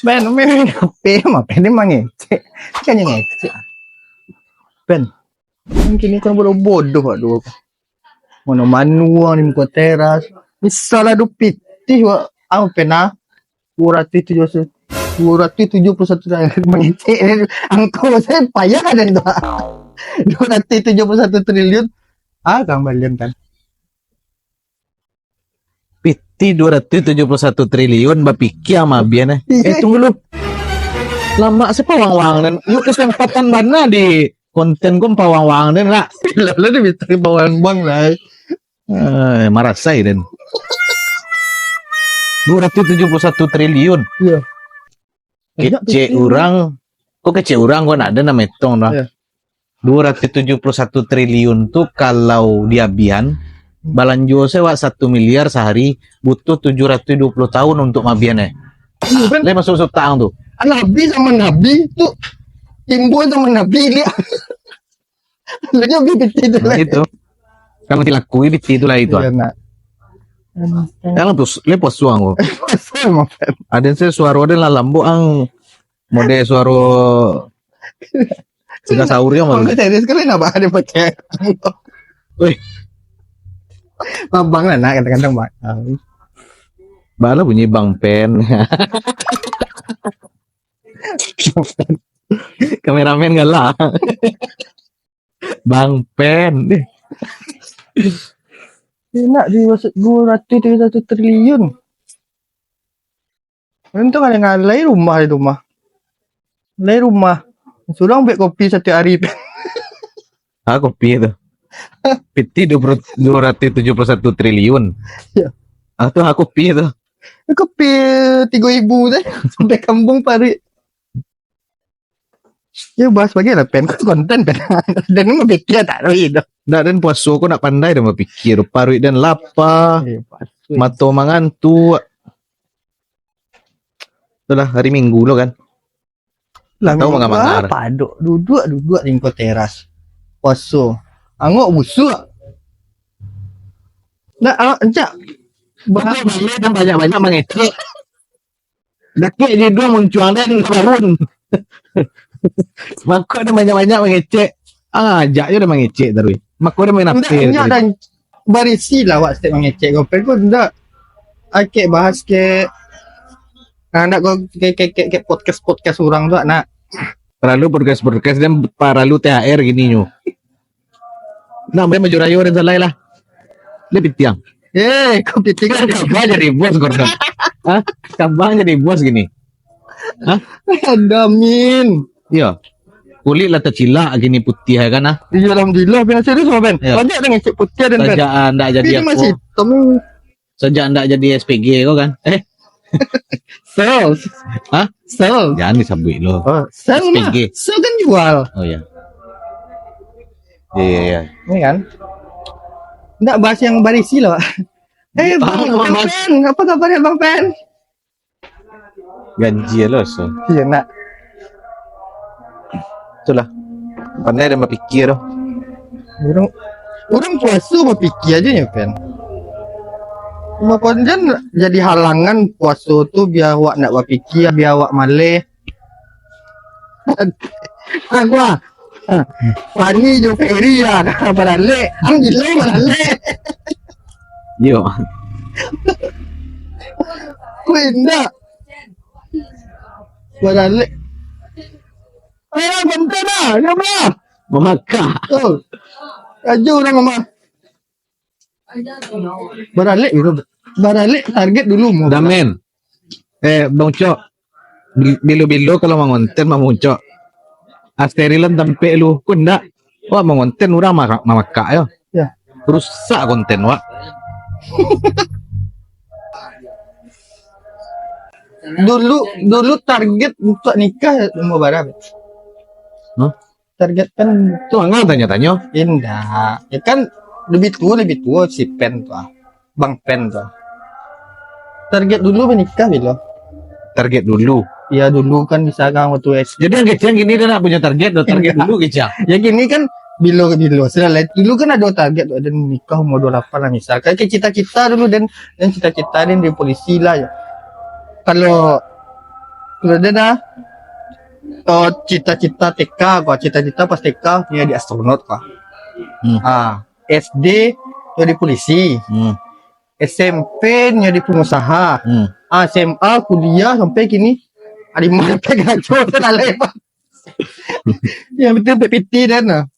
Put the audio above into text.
Ben, main HP mah pen emang ngecek. Kan yang ngecek. Ben. Mungkin ini kan bodoh Pak dulu. Mana manuang ni muka teras. Misalnya du pitih wa ang pena 271 mengecek angkau saya payah kan itu 271 triliun kang balian kan Piti 271 triliun bapikir sama bian tunggu lu lama sih pawang-wang dan yuk kesempatan mana di konten gue pawang-wang dan lah lalu dia bisa pawang bang lah marah saya dan 271 triliun iya kece orang kok kece orang gua nak ada nama hitung lah. Iya. 271 triliun tuh kalau diabian balanjo sewa 1 miliar sehari butuh 720 tahun untuk mabiannya. Ben Lah masuk tahun tuh. Nabi sama Nabi tuh timbul sama Nabi dia lalu bibit itu lah Itu. Kalau dilakui itu lah itu. iya nak Dalam tuh lepas suang kok. sama Ben Ada saya suara ada lah lambu ang mode suara sudah sahurnya kalau mah. serius kali nggak ada pakai Wih, bang lah nak kadang-kadang bang bala bunyi Bang Pen. Kameramen galak. Bang Pen. enak di 271 triliun. Untung ada ngalai rumah itu mah. Ngalai rumah. Sudah ambil kopi setiap hari. Kopi itu. Piti 271 triliun. Ya. Itu aku kopi itu. Kopi 3.000 deh sampai kampung Pari. Ya bahas bagaimana pen konten pen dan ini mah betia tak tahu itu. Nggak dan puasa aku nak pandai dah berpikir. Parui dan lapa. Mato mangantu. Itulah hari Minggu lo kan. Tahu mangar-mangar. Padok duduk di kau teras. Poso. Angok busuk. Nah, encak. Bahaya dan banyak-banyak mengecek. Dakik dia dua muncul dan bangun. Maka ada banyak-banyak mengecek. Ajak je dah mengecek terus. Maka ada main apa? Enggak dan barisi lah wak step mengecek kau pen kau ndak. Akek bahas ke anak kau ke podcast orang tu nak. Perlu podcast dan perlu THR gini nyu. Nah, boleh majurayo dan salai lah. Lebih tiang. Kau tinggal Kabang jadi bos korang. Hah? Kabang jadi bos gini. Hah? Damin. Iya. Kulit lah tercilak gini putih kan ah. Iya alhamdulillah ben serius sama ben. Ya. Banyak dengan cek putih dan ben. Sejak anda jadi Ini masih aku. hitam. Sejak anda jadi SPG kau kan. Sales. Hah? Sales. Jangan disabui lo. Sales mah. SPG. Sales kan jual. Oh ya. Iya. Ini kan. Nggak bahas yang barisi loh. Bang Mas. Pen, apa kabarnya Bang Pen? Gaji lo so. Iya nak. Itulah. Pandai dan berpikir loh. Orang puasa berpikir aja ya Pen. Maupun jadi halangan puasa tuh biar awak nak berpikir, biar awak malih. Gua Fani jo Ferry ya, barale, ang gila barale. Yo. Kuinda. Barale. Ayo bentar dah, nama. Memakah. Oh. Ajo orang mama. Barale itu. Barale target dulu mau. Damen. Bang Cok. Bilo-bilo kalau mau ngonten mau Cok. Asterilan tampe lu kunda. Wah mau konten urang mamakak yo. Ya. Rusak konten wak. Dulu target untuk nikah mau berapa? Hah? Target kan Tuh enggak tanya-tanya. indah. Ya kan lebih tua si Pen tuh. Bang Pen tuh. Target dulu menikah bilo. Target dulu. Ya dulu kan bisa kan waktu SD. Jadi yang kecil gini dia nak punya target, target Enggak. dulu kecil. Ya gini kan bilo selain dulu kan ada target ada nikah umur 28 lah misalkan kayak cita-cita dulu dan cita-cita dan di polisi lah ya. Kalau Kemudian cita-cita TK gua, cita-cita pas TK ya di astronot kah. SD jadi polisi, SMP jadi pengusaha, SMA kuliah sampai kini ada mana pegang coba lepas. Ya betul PPT dan